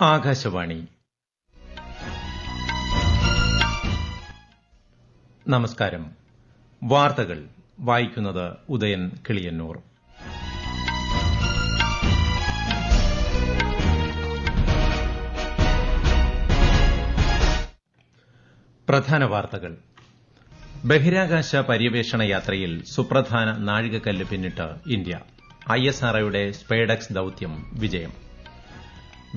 ആകാശവാണി. നമസ്കാരം. വാർത്തകൾ വായിക്കുന്നത് ഉദയൻ കിളിയന്നൂർ. പ്രധാന വാർത്തകൾ. ബഹിരാകാശ പര്യവേഷണ യാത്രയിൽ സുപ്രധാന നാഴികക്കല്ല് പിന്നിട്ട് ഇന്ത്യ. ISROയുടെ സ്പേഡെക്സ് ദൌത്യം വിജയം.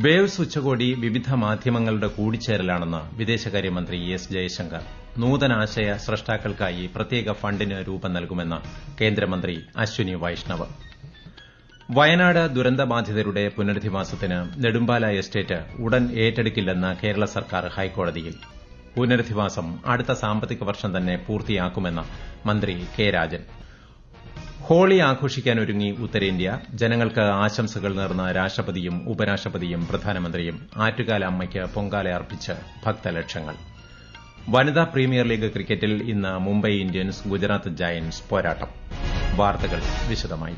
വേവ്സ് ഉച്ചകോടി വിവിധ മാധ്യമങ്ങളുടെ കൂടിച്ചേരലാണെന്ന് വിദേശകാര്യമന്ത്രി എസ് ജയശങ്കർ. നൂതനാശയ സ്രഷ്ടാക്കൾക്കായി പ്രത്യേക ഫണ്ടിന് രൂപം നൽകുമെന്ന് കേന്ദ്രമന്ത്രി അശ്വിനി വൈഷ്ണവ്. വയനാട് ദുരന്തബാധിതരുടെ പുനരധിവാസത്തിന് നെടുമ്പാല എസ്റ്റേറ്റ് ഉടൻ ഏറ്റെടുക്കില്ലെന്ന് കേരള സർക്കാർ ഹൈക്കോടതിയിൽ. പുനരധിവാസം അടുത്ത സാമ്പത്തിക വർഷം തന്നെ പൂർത്തിയാക്കുമെന്ന് മന്ത്രി കെ രാജൻ. ഹോളി ആഘോഷിക്കാനൊരുങ്ങി ഉത്തരേന്ത്യ. ജനങ്ങൾക്ക് ആശംസകൾ നേർന്ന രാഷ്ട്രപതിയും ഉപരാഷ്ട്രപതിയും പ്രധാനമന്ത്രിയും. ആറ്റുകാൽ അമ്മയ്ക്ക് പൊങ്കാല അർപ്പിച്ച് ഭക്തലക്ഷങ്ങൾ. വനിതാ പ്രീമിയർ ലീഗ് ക്രിക്കറ്റിൽ ഇന്ന് മുംബൈ ഇന്ത്യൻസ് ഗുജറാത്ത് ജയന്റ്സ് പോരാട്ടം. വാർത്തകൾ വിശദമായി.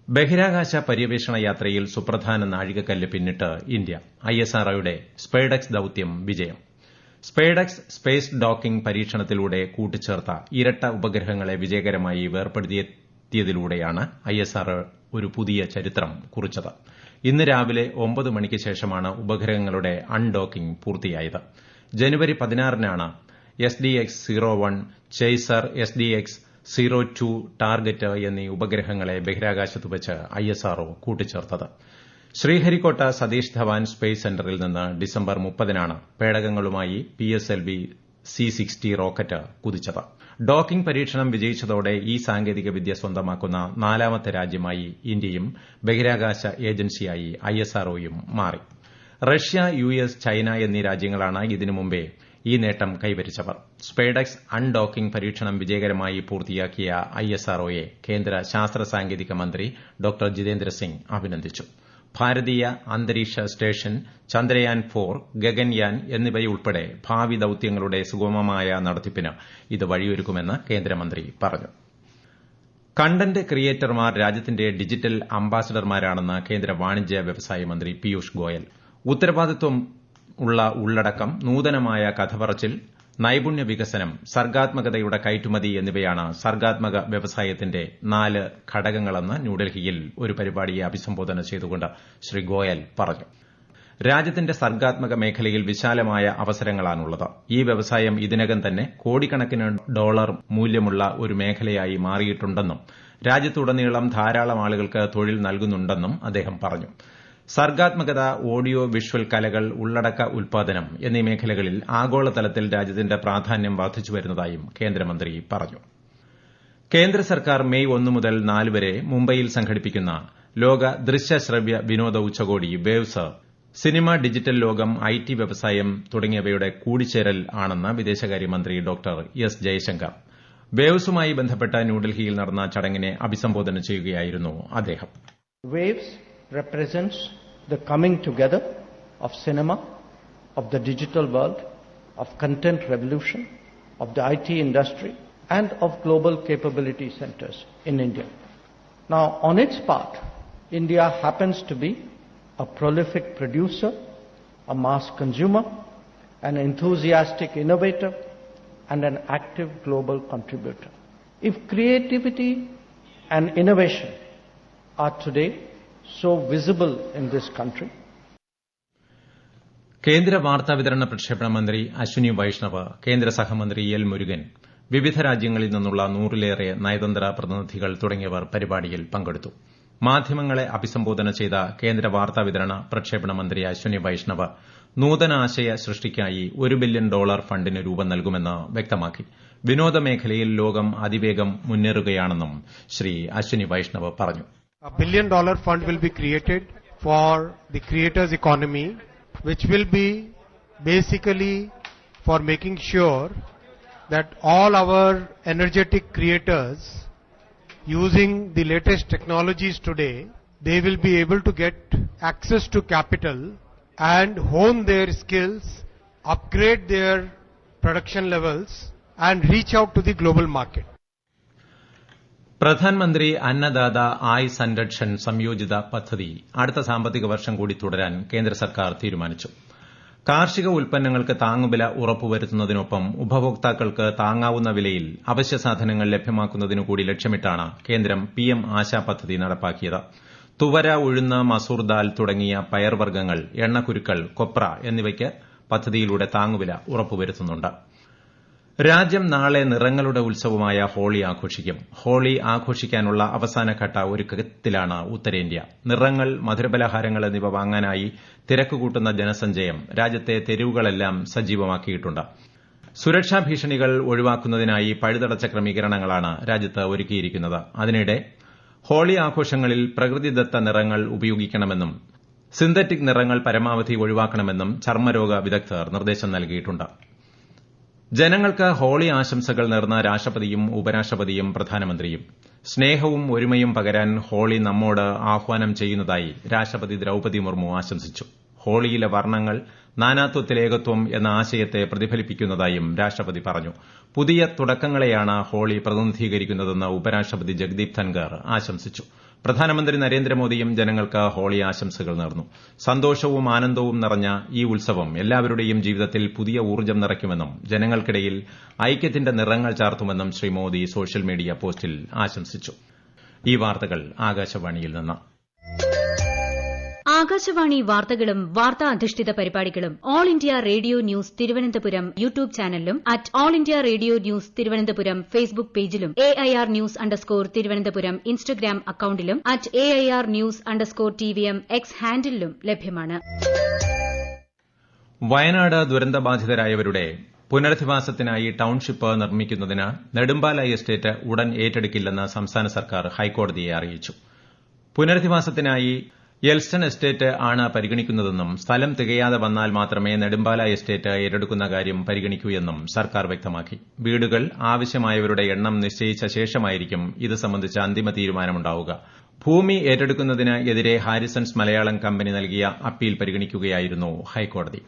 ബഹിരാകാശ പര്യവേഷണ യാത്രയിൽ സുപ്രധാന നാഴികക്കല്ല് പിന്നിട്ട് ഇന്ത്യ. ISROയുടെ സ്പേഡെക്സ് ദൌത്യം വിജയം. സ്പേഡെക്സ് സ്പേസ് ഡോക്കിംഗ് പരീക്ഷണത്തിലൂടെ കൂട്ടിച്ചേർത്ത ഇരട്ട ഉപഗ്രഹങ്ങളെ വിജയകരമായി വേർപെടുത്തിയതിലൂടെയാണ് ISRO ഒരു പുതിയ ചരിത്രം കുറിച്ചത്. ഇന്ന് രാവിലെ 9 മണിക്ക് ശേഷമാണ് ഉപഗ്രഹങ്ങളുടെ അൺഡോക്കിംഗ് പൂർത്തിയായത്. ജനുവരി 16-നാണ് SDX-01, ചേസർ, SDX-02, ടാർഗറ്റ് എന്നീ ഉപഗ്രഹങ്ങളെ ബഹിരാകാശത്ത് വച്ച് ISRO കൂട്ടിച്ചേർത്തത്. ശ്രീഹരിക്കോട്ട സതീഷ് ധവാൻ സ്പേസ് സെന്ററിൽ നിന്ന് ഡിസംബർ 30-നാണ് പേടകങ്ങളുമായി PSLV C-60 റോക്കറ്റ് കുതിച്ചത്. ഡോക്കിംഗ് പരീക്ഷണം വിജയിച്ചതോടെ ഈ സാങ്കേതിക വിദ്യ സ്വന്തമാക്കുന്ന 4ാമത്തെ രാജ്യമായി ഇന്ത്യയും ബഹിരാകാശ ഏജൻസിയായി ISROയും മാറി. റഷ്യ, US, ചൈന എന്നീ രാജ്യങ്ങളാണ് ഇതിനു മുമ്പേ ഈ നേട്ടം കൈവരിച്ചവർ. സ്പേഡെക്സ് അൺഡോക്കിംഗ് പരീക്ഷണം വിജയകരമായി പൂർത്തിയാക്കിയ ISROയെ കേന്ദ്ര ശാസ്ത്ര സാങ്കേതിക മന്ത്രി ഡോക്ടർ ജിതേന്ദ്ര സിംഗ് അഭിനന്ദിച്ചു. ഭാരതീയ അന്തരീക്ഷ സ്റ്റേഷൻ, ചന്ദ്രയാൻ 4, ഗഗൻയാൻ എന്നിവയുൾപ്പെടെ ഭാവി ദൌത്യങ്ങളുടെ സുഗമമായ നടത്തിപ്പിന് ഇത് വഴിയൊരുക്കുമെന്ന് കേന്ദ്രമന്ത്രി പറഞ്ഞു. കണ്ടന്റ് ക്രിയേറ്റർമാർ രാജ്യത്തിന്റെ ഡിജിറ്റൽ അംബാസഡർമാരാണെന്ന് കേന്ദ്ര വാണിജ്യ വ്യവസായ മന്ത്രി പീയൂഷ് ഗോയൽ. ഉത്തരവാദിത്വം ഉള്ള ഉള്ളടക്കം, നൂതനമായ കഥപറച്ചിൽ, നൈപുണ്യ വികസനം, സർഗ്ഗാത്മകതയുടെ കയറ്റുമതി എന്നിവയാണ് സർഗ്ഗാത്മക വ്യവസായത്തിന്റെ 4 ഘടകങ്ങളെന്ന് ന്യൂഡൽഹിയിൽ ഒരു പരിപാടിയെ അഭിസംബോധന ചെയ്തുകൊണ്ട് ശ്രീ ഗോയൽ പറഞ്ഞു. രാജ്യത്തിന്റെ സർഗ്ഗാത്മക മേഖലയിൽ വിശാലമായ അവസരങ്ങളാണുള്ളത്. ഈ വ്യവസായം ഇതിനകം തന്നെ കോടിക്കണക്കിന് ഡോളർ മൂല്യമുള്ള ഒരു മേഖലയായി മാറിയിട്ടുണ്ടെന്നും രാജ്യത്തുടനീളം ധാരാളം ആളുകൾക്ക് തൊഴിൽ നൽകുന്നുണ്ടെന്നും അദ്ദേഹം പറഞ്ഞു. സർഗ്ഗാത്മകത, ഓഡിയോ വിഷ്വൽ കലകൾ, ഉള്ളടക്ക ഉൽപ്പാദനം എന്നീ മേഖലകളിൽ ആഗോളതലത്തിൽ രാജ്യത്തിന്റെ പ്രാധാന്യം വർദ്ധിച്ചുവരുന്നതായും കേന്ദ്രമന്ത്രി പറഞ്ഞു. കേന്ദ്ര സർക്കാർ മെയ് 1 മുതൽ 4 വരെ മുംബൈയിൽ സംഘടിപ്പിക്കുന്ന ലോക ദൃശ്യശ്രവ്യ വിനോദ ഉച്ചകോടി വേവ്സ് സിനിമ, ഡിജിറ്റൽ ലോകം, IT വ്യവസായം തുടങ്ങിയവയുടെ കൂടിച്ചേരൽ ആണെന്ന് വിദേശകാര്യമന്ത്രി ഡോക്ടർ എസ് ജയശങ്കർ. വേവ്സുമായി ബന്ധപ്പെട്ട ന്യൂഡൽഹിയിൽ നടന്ന ചടങ്ങിനെ അഭിസംബോധന ചെയ്യുകയായിരുന്നു അദ്ദേഹം. Waves represents the coming together of cinema, of the digital world, of content revolution, of the IT industry, and of global capability centers in India. Now, on its part, India happens to be a prolific producer, a mass consumer, an enthusiastic innovator, and an active global contributor. If creativity and innovation are today so visible in this country. കേന്ദ്ര വാർത്താവിതരണ പ്രക്ഷേപണ മന്ത്രി അശ്വിനി വൈഷ്ണവ്, കേന്ദ്ര സഹമന്ത്രി L Murugan, വിവിധ രാജ്യങ്ങളിൽ നിന്നുള്ള 100-ലേറെ നയതന്ത്ര പ്രതിനിധികൾ തുടങ്ങിയവർ പരിപാടിയിൽ പങ്കെടുത്തു. മാധ്യമങ്ങളെ അഭിസംബോധന ചെയ്ത കേന്ദ്ര വാർത്താവിതരണ പ്രക്ഷേപണ മന്ത്രി അശ്വിനി വൈഷ്ണവ് നൂതനാശയ സൃഷ്ടിക്കായി $1 ബില്യൺ ഫണ്ടിന് രൂപം നൽകുമെന്ന് വ്യക്തമാക്കി. വിനോദ മേഖലയിൽ ലോകം അതിവേഗം മുന്നേറുകയാണെന്നും ശ്രീ അശ്വിനി വൈഷ്ണവ് പറഞ്ഞു. $1 billion fund will be created for the creators economy, which will be basically for making sure that all our energetic creators using the latest technologies today, they will be able to get access to capital and hone their skills, upgrade their production levels and reach out to the global market. Pradhan Mantri അന്നദാത ആയ് സംരക്ഷൺ സംയോജിത പദ്ധതി അടുത്ത സാമ്പത്തിക വർഷം കൂടി തുടരാൻ കേന്ദ്ര സർക്കാർ തീരുമാനിച്ചു. കാർഷിക ഉൽപ്പന്നങ്ങൾക്ക് താങ്ങുവില ഉറപ്പുവരുത്തുന്നതിനൊപ്പം ഉപഭോക്താക്കൾക്ക് താങ്ങാവുന്ന വിലയിൽ അവശ്യ സാധനങ്ങൾ ലഭ്യമാക്കുന്നതിനുകൂടി ലക്ഷ്യമിട്ടാണ് കേന്ദ്രം പിഎം ആശാ പദ്ധതി നടപ്പാക്കിയത്. തുവര, ഉഴുന്ന്, മസൂർ ദാൽ തുടങ്ങിയ പയർവർഗ്ഗങ്ങൾ, എണ്ണക്കുരുക്കൾ, കൊപ്ര എന്നിവയ്ക്ക് പദ്ധതിയിലൂടെ താങ്ങുവില ഉറപ്പുവരുത്തുന്നുണ്ട്. രാജ്യം നാളെ നിറങ്ങളുടെ ഉത്സവമായ ഹോളി ആഘോഷിക്കും. ഹോളി ആഘോഷിക്കാനുള്ള അവസാനഘട്ട ഒരുക്കത്തിലാണ് ഉത്തരേന്ത്യ. നിറങ്ങൾ, മധുരപലഹാരങ്ങൾ എന്നിവ വാങ്ങാനായി തിരക്കുകൂട്ടുന്ന ജനസഞ്ചയം രാജ്യത്തെ തെരുവുകളെല്ലാം സജീവമാക്കിയിട്ടുണ്ട്. സുരക്ഷാ ഭീഷണികൾ ഒഴിവാക്കുന്നതിനായി പഴുതടച്ച ക്രമീകരണങ്ങളാണ് രാജ്യത്ത് ഒരുക്കിയിരിക്കുന്നത്. അതിനിടെ ഹോളി ആഘോഷങ്ങളിൽ പ്രകൃതിദത്ത നിറങ്ങൾ ഉപയോഗിക്കണമെന്നും സിന്തറ്റിക് നിറങ്ങൾ പരമാവധി ഒഴിവാക്കണമെന്നും ചർമ്മരോഗ വിദഗ്ധർ നിർദ്ദേശം നൽകിയിട്ടുണ്ട്. ജനങ്ങൾക്ക് ഹോളി ആശംസകൾ നേർന്ന രാഷ്ട്രപതിയും ഉപരാഷ്ട്രപതിയും പ്രധാനമന്ത്രിയും സ്നേഹവും ഒരുമയും പകരാൻ ഹോളി നമ്മോട് ആഹ്വാനം ചെയ്യുന്നതായി രാഷ്ട്രപതി ദ്രൌപദി മുർമു ആശംസിച്ചു. ഹോളിയിലെ വർണ്ണങ്ങൾ നാനാത്വത്തിൽ ഏകത്വം എന്ന ആശയത്തെ പ്രതിഫലിപ്പിക്കുന്നതായും രാഷ്ട്രപതി പറഞ്ഞു. പുതിയ തുടക്കങ്ങളെയാണ് ഹോളി പ്രതിനിധീകരിക്കുന്നതെന്ന് ഉപരാഷ്ട്രപതി ജഗ്ദീപ് ധൻഖർ ആശംസിച്ചു. പ്രധാനമന്ത്രി നരേന്ദ്രമോദിയും ജനങ്ങൾക്ക് ഹോളി ആശംസകൾ നേർന്നു. സന്തോഷവും ആനന്ദവും നിറഞ്ഞ ഈ ഉത്സവം എല്ലാവരുടെയും ജീവിതത്തിൽ പുതിയ ഊർജ്ജം നിറയ്ക്കുമെന്നും ജനങ്ങൾക്കിടയിൽ ഐക്യത്തിന്റെ നിറങ്ങൾ ചാർത്തുമെന്നും ശ്രീ മോദി സോഷ്യൽ മീഡിയ പോസ്റ്റിൽ ആശംസിച്ചു. ഈ വാർത്തകൾ ആകാശവാണിയിൽ നിന്ന്. ആകാശവാണി വാർത്തകളും വാർത്താ അധിഷ്ഠിത പരിപാടികളും All India Radio News Thiruvananthapuram YouTube ചാനലിലും at All India Radio News Thiruvananthapuram Facebook പേജിലും AIR ന്യൂസ് _ ഇൻസ്റ്റഗ്രാം അക്കൌണ്ടിലും അറ്റ് AIR ന്യൂസ് _ TVM എക്സ് ഹാൻഡിലും ലഭ്യമാണ്. വയനാട് ദുരന്തബാധിതരായവരുടെ പുനരധിവാസത്തിനായി ടൌൺഷിപ്പ് നിർമ്മിക്കുന്നതിന് നെടുമ്പാല എസ്റ്റേറ്റ് ഉടൻ ഏറ്റെടുക്കില്ലെന്ന് സംസ്ഥാന സർക്കാർ ഹൈക്കോടതിയെ അറിയിച്ചു. പുനരധിവാസത്തിനായി എൽസ്റ്റൺ എസ്റ്റേറ്റ് ആണ് പരിഗണിക്കുന്നതെന്നും സ്ഥലം തികയാതെ വന്നാൽ മാത്രമേ നെടുമ്പാല എസ്റ്റേറ്റ് ഏറ്റെടുക്കുന്ന കാര്യം പരിഗണിക്കൂ എന്നും സർക്കാർ വ്യക്തമാക്കി. വീടുകൾ ആവശ്യമായവരുടെ എണ്ണം നിശ്ചയിച്ച ശേഷമായിരിക്കും ഇത് സംബന്ധിച്ച അന്തിമ തീരുമാനമുണ്ടാവുക. ഭൂമി ഏറ്റെടുക്കുന്നതിന് എതിരെ ഹാരിസൺസ് മലയാളം കമ്പനി നൽകിയ അപ്പീൽ പരിഗണിക്കുകയായിരുന്നു ഹൈക്കോടതി.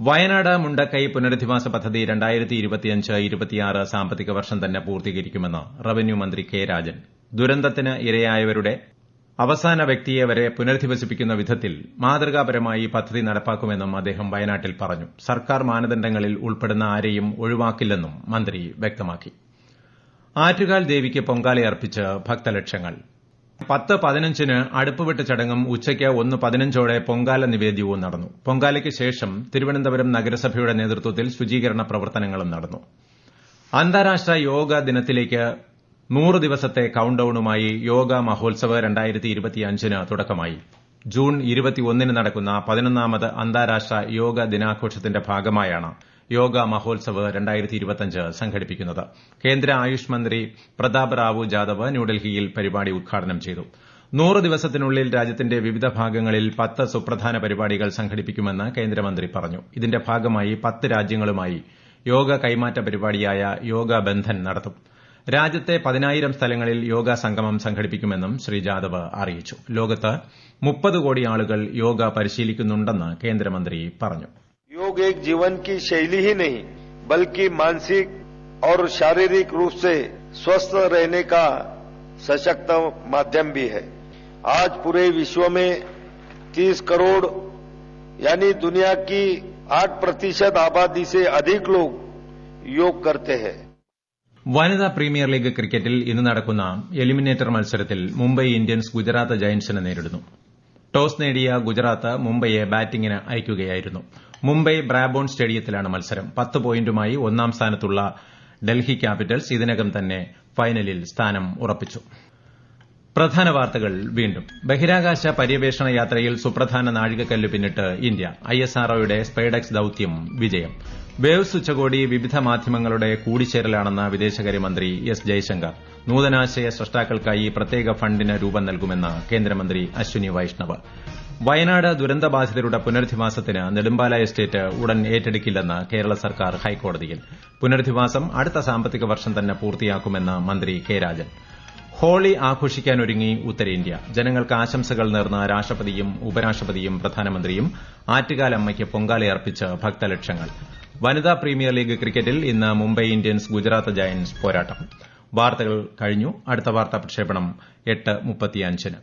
വയനാട് മുണ്ടക്കൈ പുനരധിവാസ പദ്ധതി 2025-26 സാമ്പത്തിക വർഷം തന്നെ പൂർത്തീകരിക്കുമെന്ന് റവന്യൂ മന്ത്രി കെ രാജൻ. ദുരന്തത്തിന് ഇരയായവരുടെ അവസാന വ്യക്തിയെ വരെ പുനരധിവസിപ്പിക്കുന്ന വിധത്തിൽ മാതൃകാപരമായി പദ്ധതി നടപ്പാക്കുമെന്നും അദ്ദേഹം വയനാട്ടിൽ പറഞ്ഞു. സർക്കാർ മാനദണ്ഡങ്ങളിൽ ഉൾപ്പെടുന്ന ആരെയും ഒഴിവാക്കില്ലെന്നും മന്ത്രി വ്യക്തമാക്കി. ആറ്റുകാൽ ദേവിക്ക് പൊങ്കാലയർപ്പിച്ച് ഭക്തലക്ഷങ്ങൾ. 10:15 അടുപ്പുവെട്ട് ചടങ്ങും ഉച്ചയ്ക്ക് 1:15 പൊങ്കാല നിവേദ്യവും നടന്നു. പൊങ്കാലയ്ക്ക് ശേഷം തിരുവനന്തപുരം നഗരസഭയുടെ നേതൃത്വത്തിൽ ശുചീകരണ പ്രവർത്തനങ്ങളും നടന്നു. അന്താരാഷ്ട്ര യോഗ ദിനത്തിലേക്ക് 100 ദിവസത്തെ കൌണ്ട് ഡൌണുമായി യോഗ മഹോത്സവ് 2025 തുടക്കമായി. ജൂൺ 21 നടക്കുന്ന 11ാമത് അന്താരാഷ്ട്ര യോഗ ദിനാഘോഷത്തിന്റെ ഭാഗമായാണ് യോഗ മഹോത്സവ് 2025 സംഘടിപ്പിക്കുന്നത്. കേന്ദ്ര ആയുഷ് മന്ത്രി പ്രതാപ് റാവു ജാദവ് ന്യൂഡൽഹിയിൽ പരിപാടി ഉദ്ഘാടനം ചെയ്തു. 100 ദിവസത്തിനുള്ളിൽ രാജ്യത്തിന്റെ വിവിധ ഭാഗങ്ങളിൽ 10 സുപ്രധാന പരിപാടികൾ സംഘടിപ്പിക്കുമെന്ന് കേന്ദ്രമന്ത്രി പറഞ്ഞു. ഇതിന്റെ ഭാഗമായി 10 രാജ്യങ്ങളുമായി യോഗ കൈമാറ്റ പരിപാടിയായ യോഗ ബന്ധൻ നടത്തും. രാജ്യത്തെ 10,000 സ്ഥലങ്ങളിൽ യോഗ സംഗമം സംഘടിപ്പിക്കുമെന്നും ശ്രീ ജാദവ് അറിയിച്ചു. ലോകത്ത് 30 കോടി ആളുകൾ യോഗ പരിശീലിക്കുന്നുണ്ടെന്ന് കേന്ദ്രമന്ത്രി പറഞ്ഞു. योग एक जीवन की शैली ही नहीं बल्कि मानसिक और शारीरिक रूप से स्वस्थ रहने का सशक्त माध्यम भी है. आज पूरे विश्व में 30 करोड़ यानी दुनिया की 8% आबादी से अधिक लोग योग करते हैं. വനിതാ പ്രീമിയർ ലീഗ് ക്രിക്കറ്റിൽ ഇന്ന് നടക്കുന്ന എലിമിനേറ്റർ മത്സരത്തിൽ മുംബൈ ഇന്ത്യൻസ് ഗുജറാത്ത് ജയന്റ്സിനെ നേരിടുന്നു. ടോസ് നേടിയ ഗുജറാത്ത് മുംബൈയെ ബാറ്റിംഗിന് അയക്കുകയായിരുന്നു. മുംബൈ ബ്രാബോൺ സ്റ്റേഡിയത്തിലാണ് മത്സരം. 10 പോയിന്റുമായി ഒന്നാം സ്ഥാനത്തുള്ള ഡൽഹി ക്യാപിറ്റൽസ് ഇതിനകം തന്നെ ഫൈനലിൽ സ്ഥാനം ഉറപ്പിച്ചു. പ്രധാന വാർത്തകൾ വീണ്ടും. ബഹിരാകാശ പര്യവേഷണ യാത്രയിൽ സുപ്രധാന നാഴികക്കല്ല് പിന്നിട്ട് ഇന്ത്യ. ISROയുടെ സ്പെയ്ഡെക്സ് ദൌത്യം വിജയം. വേവ്സ് ഉച്ചകോടി വിവിധ മാധ്യമങ്ങളുടെ കൂടിച്ചേരലാണെന്ന് വിദേശകാര്യമന്ത്രി എസ് ജയശങ്കർ. നൂതനാശയ സ്രഷ്ടാക്കൾക്കായി പ്രത്യേക ഫണ്ടിന് രൂപം നൽകുമെന്ന് കേന്ദ്രമന്ത്രി അശ്വിനി വൈഷ്ണവ്. വയനാട് ദുരന്തബാധിതരുടെ പുനരധിവാസത്തിന് നെടുമ്പാല എസ്റ്റേറ്റ് ഉടൻ ഏറ്റെടുക്കില്ലെന്ന് കേരള സർക്കാർ ഹൈക്കോടതിയിൽ. പുനരധിവാസം അടുത്ത സാമ്പത്തിക വർഷം തന്നെ പൂർത്തിയാക്കുമെന്ന് മന്ത്രി കെ രാജൻ. ഹോളി ആഘോഷിക്കാനൊരുങ്ങി ഉത്തരേന്ത്യ. ജനങ്ങൾക്ക് ആശംസകൾ നേർന്ന രാഷ്ട്രപതിയും ഉപരാഷ്ട്രപതിയും പ്രധാനമന്ത്രിയും. ആറ്റുകാലമ്മയ്ക്ക് പൊങ്കാലയർപ്പിച്ച് ഭക്തലക്ഷങ്ങൾ. വനിതാ പ്രീമിയർ ലീഗ് ക്രിക്കറ്റിൽ ഇന്ന് മുംബൈ ഇന്ത്യൻസ് ഗുജറാത്ത് ജയന്റ്സ് പോരാട്ടം. വാർത്തകൾ കഴിഞ്ഞു. അടുത്ത വാർത്താ പ്രക്ഷേപണം 8:35-ന്.